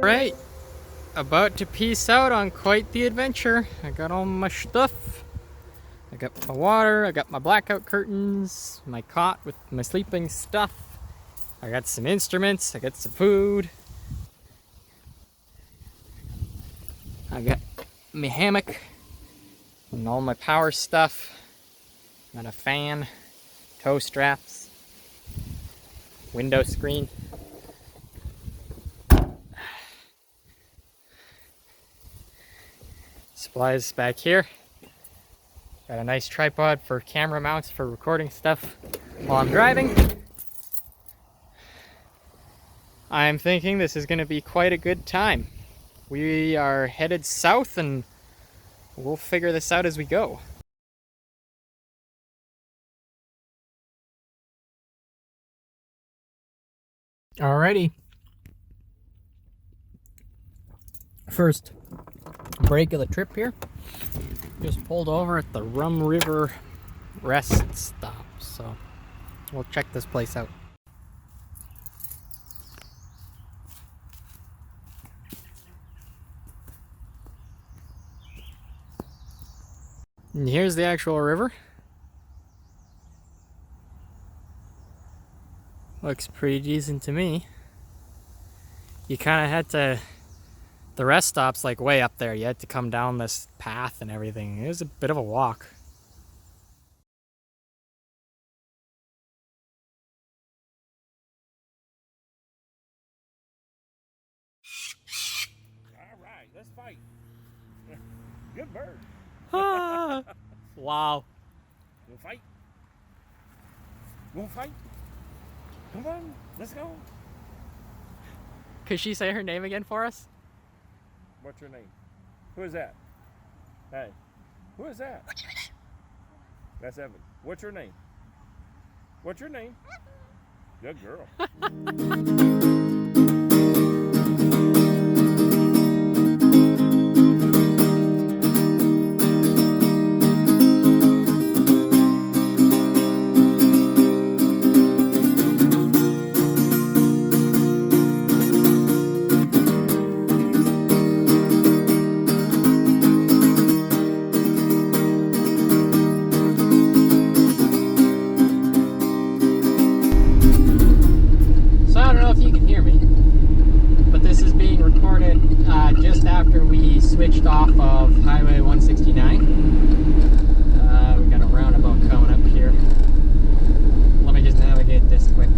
Right, about to peace out on quite the adventure. I got all my stuff. I got my water, I got my blackout curtains, my cot with my sleeping stuff. I got some instruments, I got some food. I got my hammock and all my power stuff. Got a fan, toe straps, window screen. Supplies back here. Got a nice tripod for camera mounts for recording stuff while I'm driving. I'm thinking this is going to be quite a good time. We are headed south and we'll figure this out as we go. Alrighty. First break of the trip here. Just pulled over at the Rum River rest stop, so we'll check this place out. And here's the actual river. Looks pretty decent to me. You kind of had to, the rest stop's like way up there. You had to come down this path and everything. It was a bit of a walk. All right, let's fight. Good bird. Ah, wow. We'll fight. We'll fight. Come on, let's go. Could she say her name again for us? What's your name? Who is that? Hey, who is that? What's your name? That's Evan. What's your name? What's your name? Good girl. Just after we switched off of Highway 169. We got a roundabout coming up here. Let me just navigate this quick.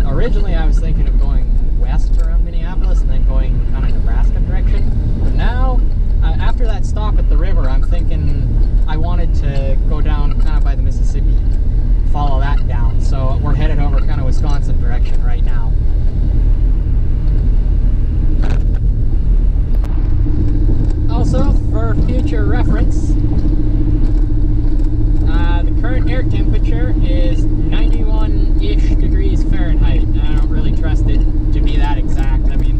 Originally I was thinking of going west around Minneapolis and then going kind of Nebraska direction. But now, after that stop at the river, I'm thinking I wanted to go down kind of by the Mississippi, follow that down. So we're headed over kind of Wisconsin direction right now. Also, for future reference, the current air temperature is 91-ish degrees Fahrenheit, and I don't really trust it to be that exact. I mean,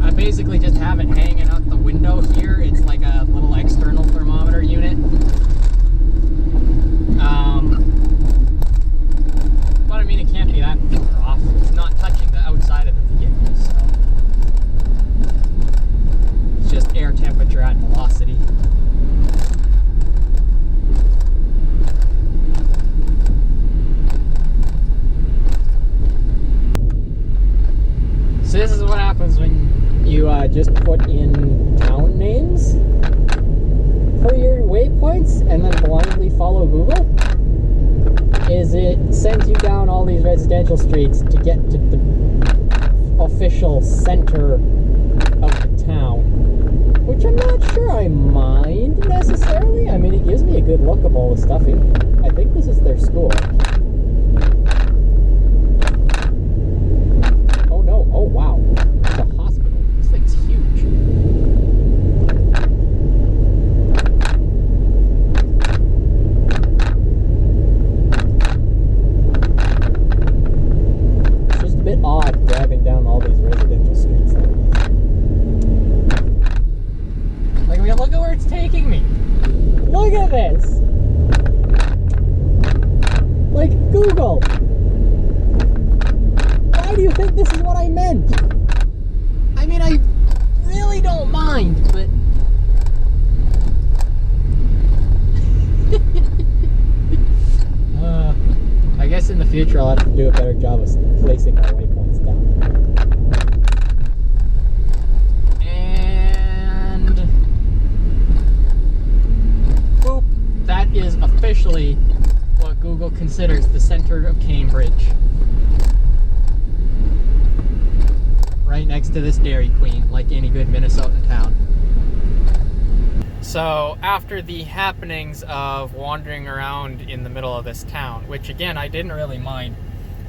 I basically just have it hanging out the window here. It's like a little external thermometer unit. But I mean, it can't be that far off. It's not touching the outside of the vehicle, so it's just air temperature at velocity. So this is what happens when you just put in town names for your waypoints and then blindly follow Google. Is it sends you down all these residential streets to get to the official center of the town, which I'm not sure I mind necessarily. I mean, it gives me a good look of all the stuff in future I'll have to do a better job of placing our waypoints down. And boop, that is officially what Google considers the center of Cambridge. Right next to this Dairy Queen, like any good Minnesotan town. So after the happenings of wandering around in the middle of this town, which again I didn't really mind,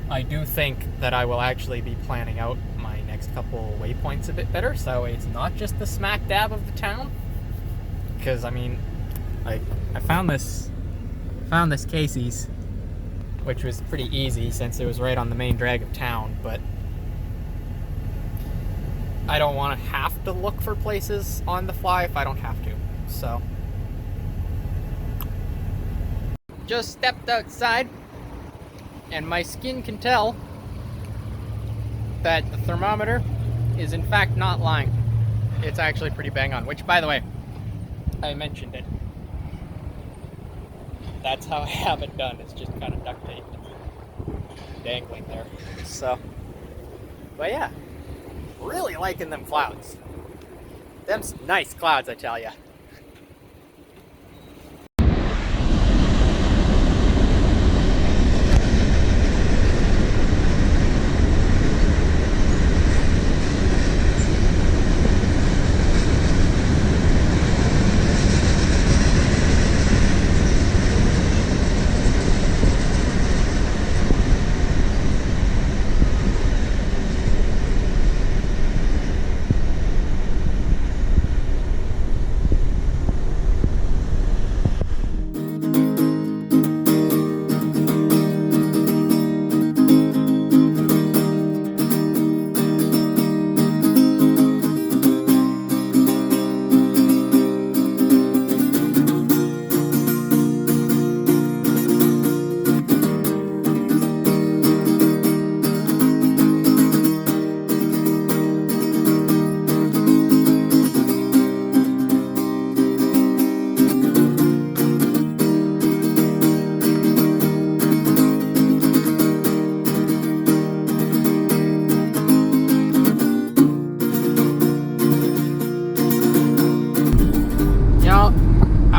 I do think that I will actually be planning out my next couple waypoints a bit better, so it's not just the smack dab of the town. Because I mean, I found this Casey's, which was pretty easy since it was right on the main drag of town, but I don't want to have to look for places on the fly if I don't have to. So, just stepped outside, and my skin can tell that the thermometer is in fact not lying. It's actually pretty bang on, which, by the way, I mentioned it. That's how I have it done. It's just kind of duct taped, dangling there. So, but yeah, really liking them clouds. Them's nice clouds, I tell ya.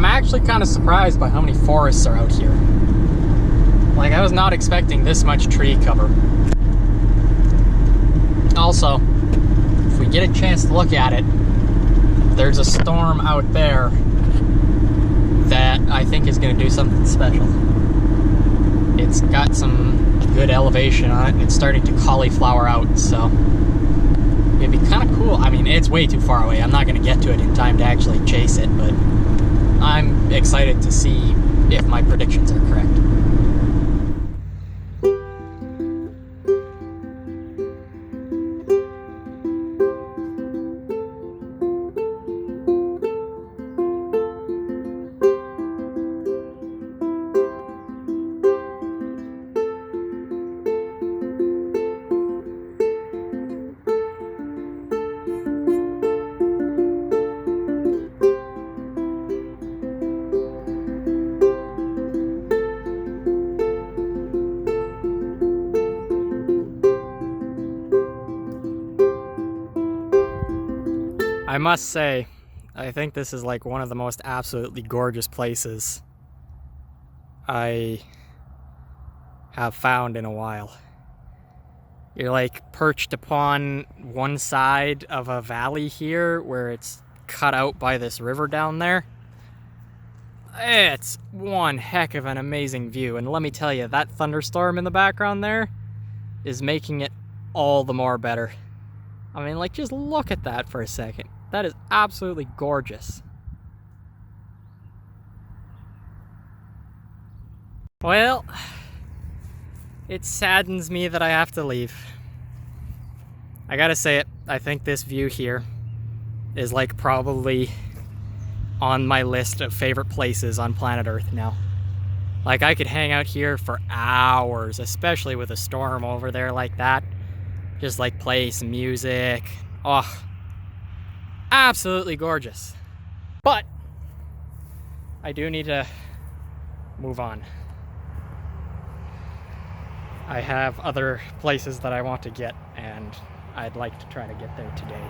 Actually kind of surprised by how many forests are out here. Like, I was not expecting this much tree cover. Also, if we get a chance to look at it, there's a storm out there that I think is going to do something special. It's got some good elevation on it, and it's starting to cauliflower out, so it'd be kind of cool. I mean, it's way too far away. I'm not going to get to it in time to actually chase it, but I'm excited to see if my predictions are correct. I must say, I think this is like one of the most absolutely gorgeous places I have found in a while. You're like perched upon one side of a valley here where it's cut out by this river down there. It's one heck of an amazing view, and let me tell you, that thunderstorm in the background there is making it all the more better. I mean, like, just look at that for a second. That is absolutely gorgeous. Well, it saddens me that I have to leave. I gotta say it, I think this view here is like probably on my list of favorite places on planet Earth now. Like, I could hang out here for hours, especially with a storm over there like that. Just like play some music. Oh, absolutely gorgeous. But I do need to move on. I have other places that I want to get, and I'd like to try to get there today.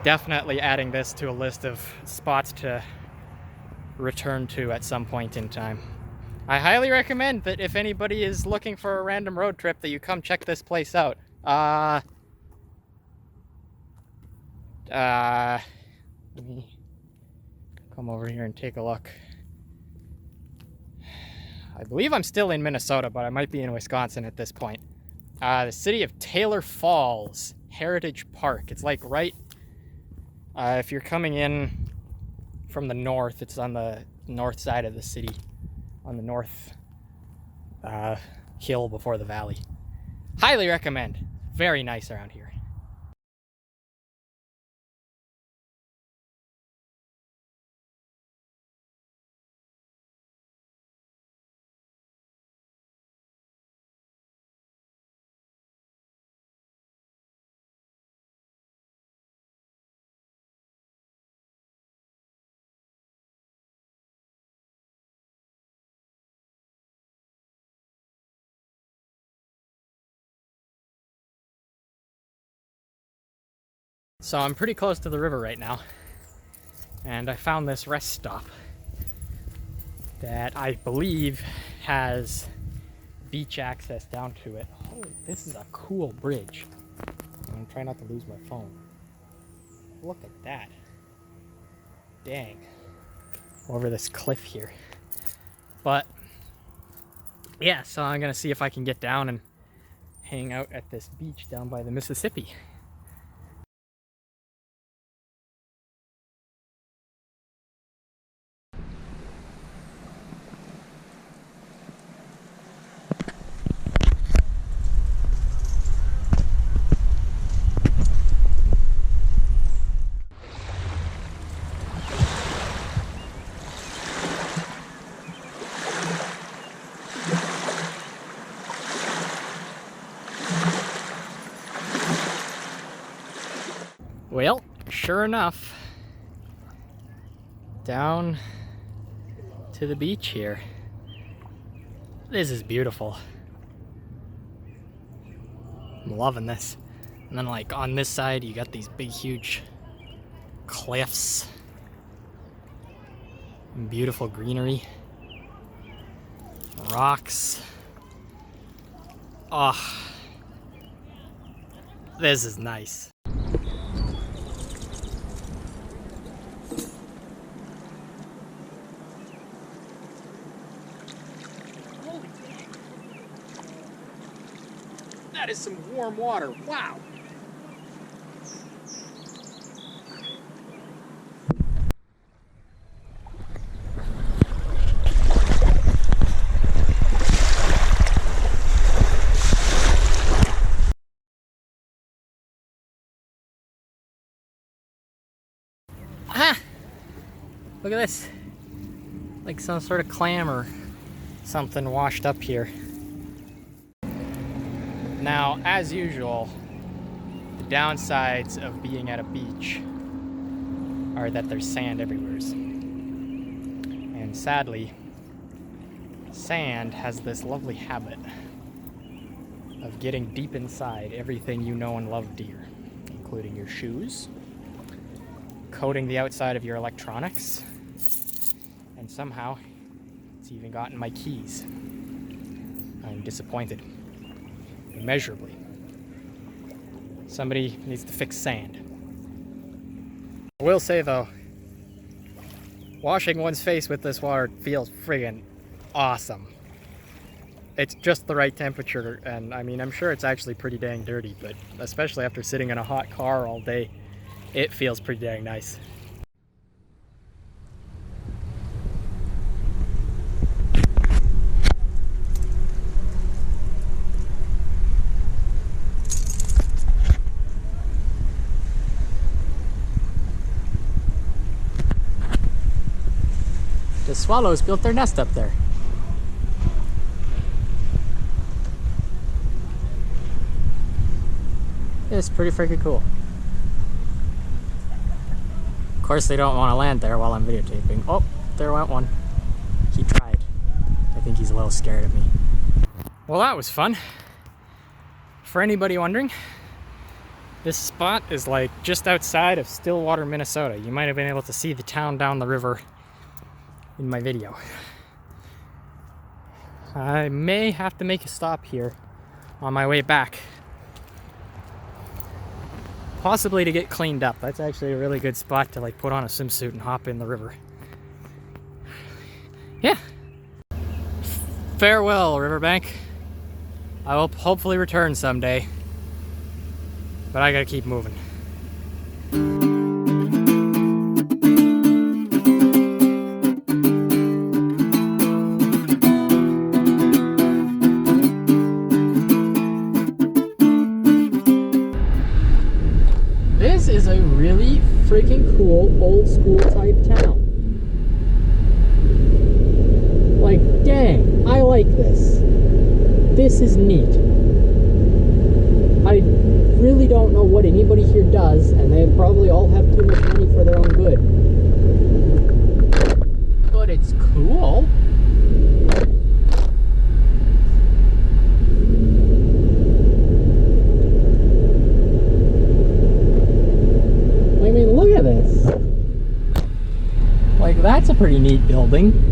Definitely adding this to a list of spots to return to at some point in time. I highly recommend that if anybody is looking for a random road trip, that you come check this place out. Let me come over here and take a look. I believe I'm still in Minnesota, but I might be in Wisconsin at this point. The city of Taylor Falls Heritage Park. It's like right, if you're coming in from the north, it's on the north side of the city, on the north hill before the valley. Highly recommend. Very nice around here. So I'm pretty close to the river right now, and I found this rest stop that I believe has beach access down to it. Holy, this is a cool bridge. I'm trying not to lose my phone. Look at that. Dang. Over this cliff here. But yeah, so I'm gonna see if I can get down and hang out at this beach down by the Mississippi. Well, sure enough, down to the beach here. This is beautiful. I'm loving this. And then like on this side, you got these big, huge cliffs. And beautiful greenery. Rocks. Oh, this is nice. That is some warm water. Wow. Ah! Look at this. Like some sort of clam or something washed up here. Now, as usual, the downsides of being at a beach are that there's sand everywhere. And sadly, sand has this lovely habit of getting deep inside everything you know and love dear, including your shoes, coating the outside of your electronics, and somehow it's even gotten my keys. I'm disappointed. Immeasurably. Somebody needs to fix sand. I will say though, washing one's face with this water feels friggin' awesome. It's just the right temperature, and I mean, I'm sure it's actually pretty dang dirty, but especially after sitting in a hot car all day, it feels pretty dang nice. The swallows built their nest up there. It's pretty freaking cool. Of course they don't want to land there while I'm videotaping. Oh, there went one. He tried. I think he's a little scared of me. Well, that was fun. For anybody wondering, this spot is like just outside of Stillwater, Minnesota. You might have been able to see the town down the river in my video. I may have to make a stop here on my way back. Possibly to get cleaned up. That's actually a really good spot to like put on a swimsuit and hop in the river. Yeah. Farewell, riverbank. I will hopefully return someday. But I gotta keep moving. This is a really freaking cool old school type town. Like, dang, I like this. This is neat. I really don't know what anybody here does, and they probably all have too much money for their own good. But it's cool. I mean, look at this. Like, that's a pretty neat building.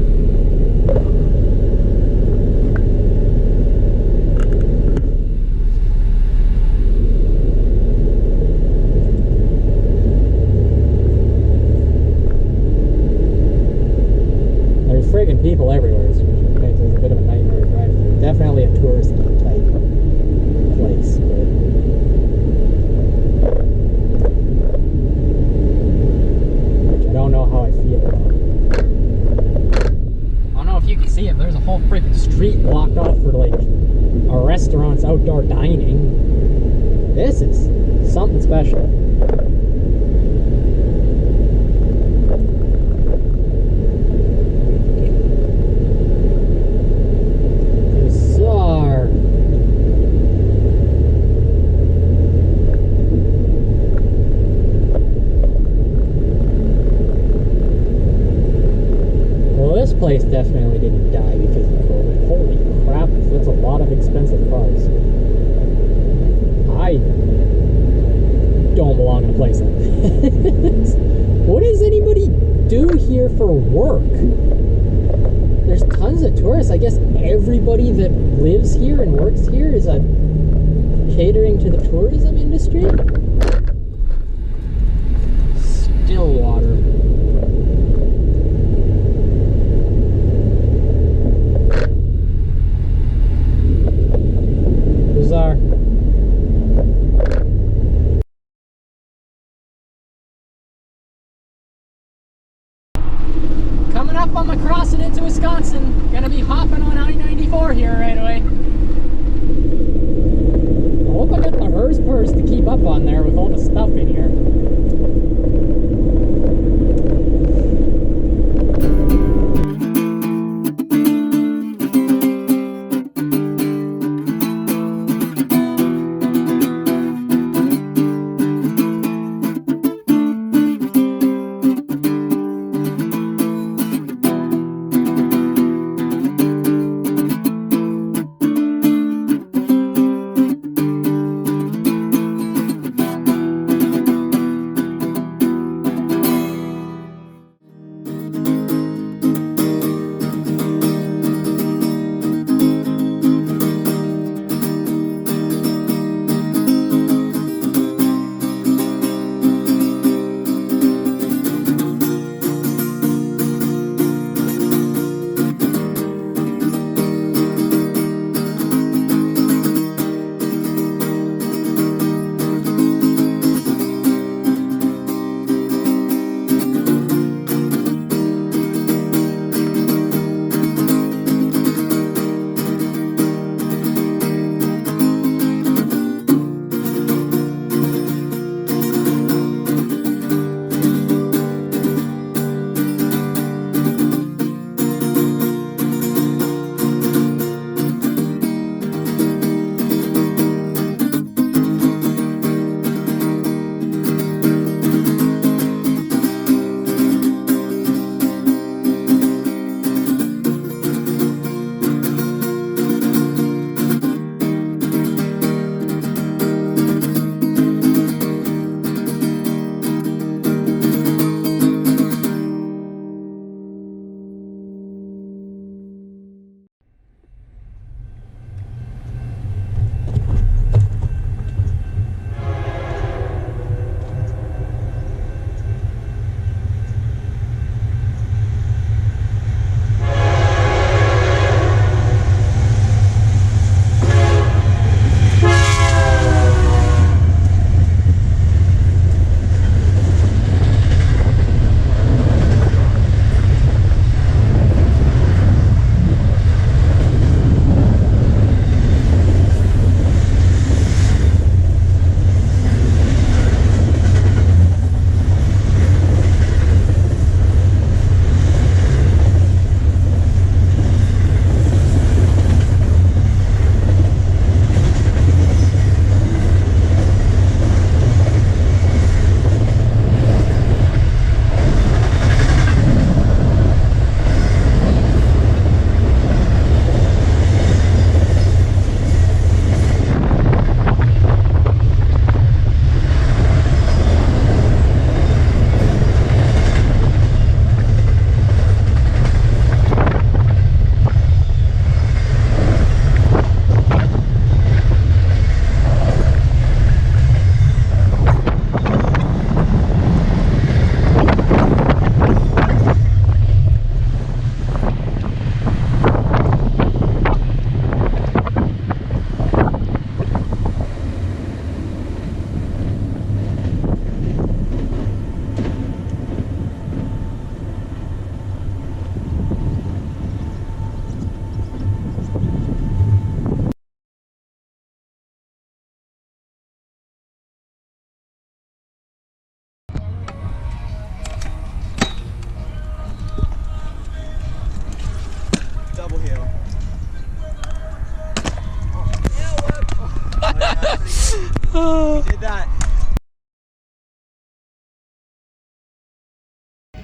Friggin' people everywhere, which makes it a bit of a nightmare to drive through. Definitely a touristy type place, which I don't know how I feel about. I don't know if you can see it, but there's a whole freaking street blocked off for like a restaurant's outdoor dining. This is something special. This place definitely didn't die because of COVID. Holy crap, that's a lot of expensive cars. I don't belong in a place like this. What does anybody do here for work? There's tons of tourists. I guess everybody that lives here and works here is catering to the tourism industry. Stillwater. Bizarre. Coming up on my crossing into Wisconsin. Gonna be hopping on I-94 here right away. I hope I got the HERS purse to keep up on there with all the stuff in here.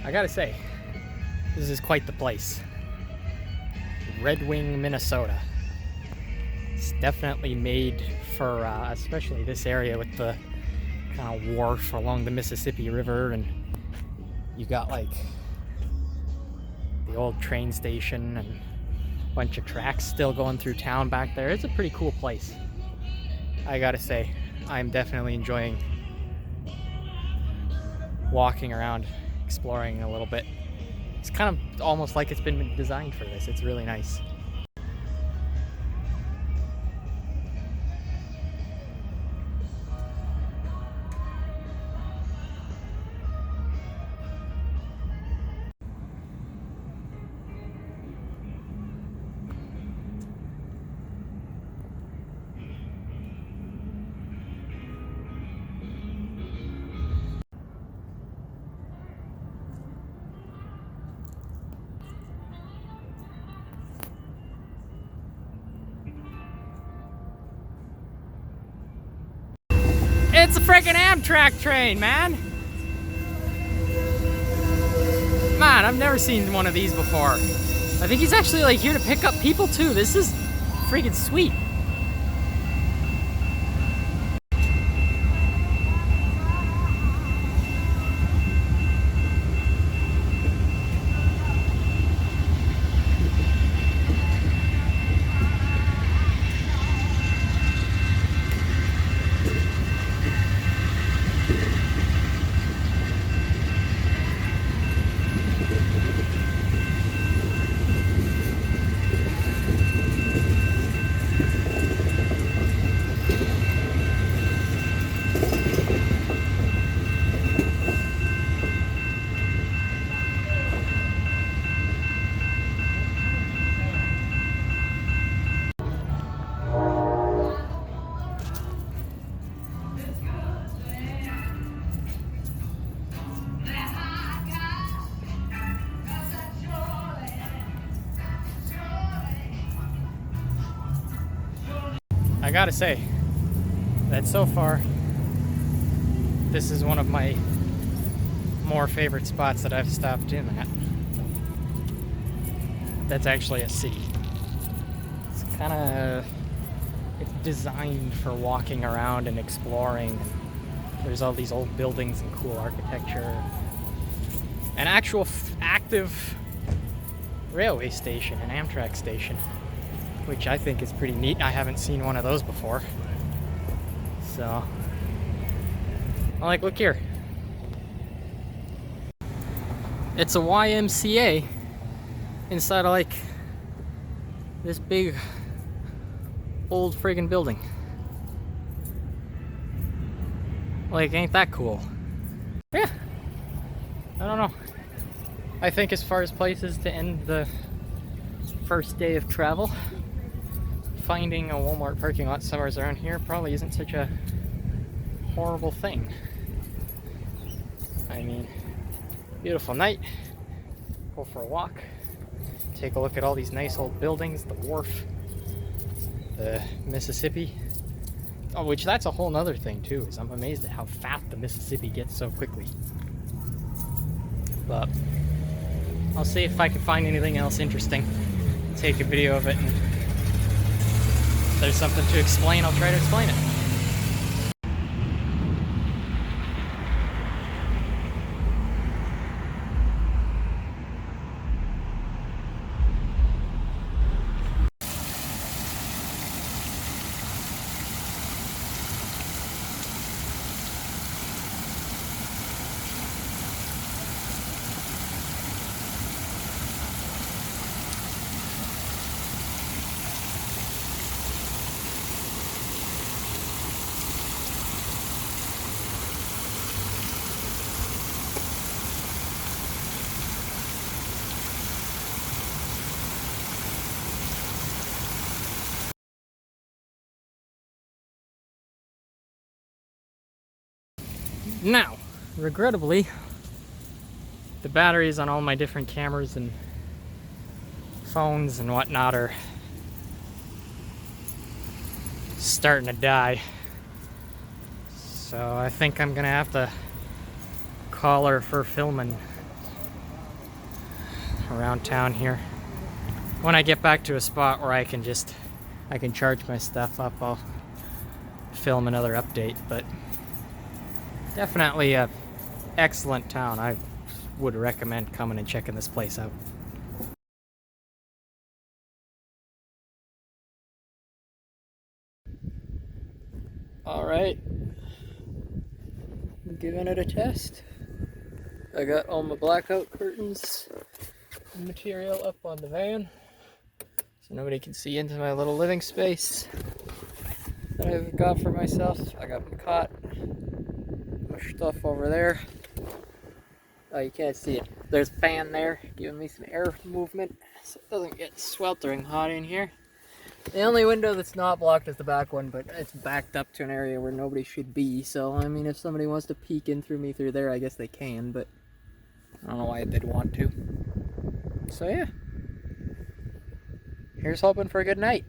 I gotta say, this is quite the place. Red Wing, Minnesota. It's definitely made for, especially this area with the kind of wharf along the Mississippi River, and you got like the old train station and a bunch of tracks still going through town back there. It's a pretty cool place. I gotta say, I'm definitely enjoying walking around, exploring a little bit. It's kind of almost like it's been designed for this. It's really nice. It's a freaking Amtrak train, man! Man, I've never seen one of these before. I think he's actually like here to pick up people too. This is freaking sweet. I gotta say that so far, this is one of my more favorite spots that I've stopped in at. That's actually a city. It's it's designed for walking around and exploring. And there's all these old buildings and cool architecture. An actual active railway station, an Amtrak station, which I think is pretty neat. I haven't seen one of those before. So, like, look here. It's a YMCA inside of like this big old friggin' building. Like, ain't that cool? Yeah. I don't know. I think as far as places to end the first day of travel, finding a Walmart parking lot somewhere around here probably isn't such a horrible thing. I mean, beautiful night, go for a walk, take a look at all these nice old buildings, the wharf, the Mississippi. Oh, which that's a whole nother thing too, is I'm amazed at how fast the Mississippi gets so quickly. But I'll see if I can find anything else interesting, take a video of it, and if there's something to explain, I'll try to explain it. Now, regrettably, the batteries on all my different cameras and phones and whatnot are starting to die. So I think I'm gonna have to call her for filming around town here. When I get back to a spot where I can charge my stuff up, I'll film another update. But definitely a excellent town. I would recommend coming and checking this place out. Alright, giving it a test. I got all my blackout curtains and material up on the van so nobody can see into my little living space that I've got for myself. I got my cot, my stuff over there. Oh, you can't see it. There's a fan there giving me some air movement so it doesn't get sweltering hot in here. The only window that's not blocked is the back one, but it's backed up to an area where nobody should be. So, I mean, if somebody wants to peek in through me through there, I guess they can, but I don't know why they'd want to. So, yeah. Here's hoping for a good night.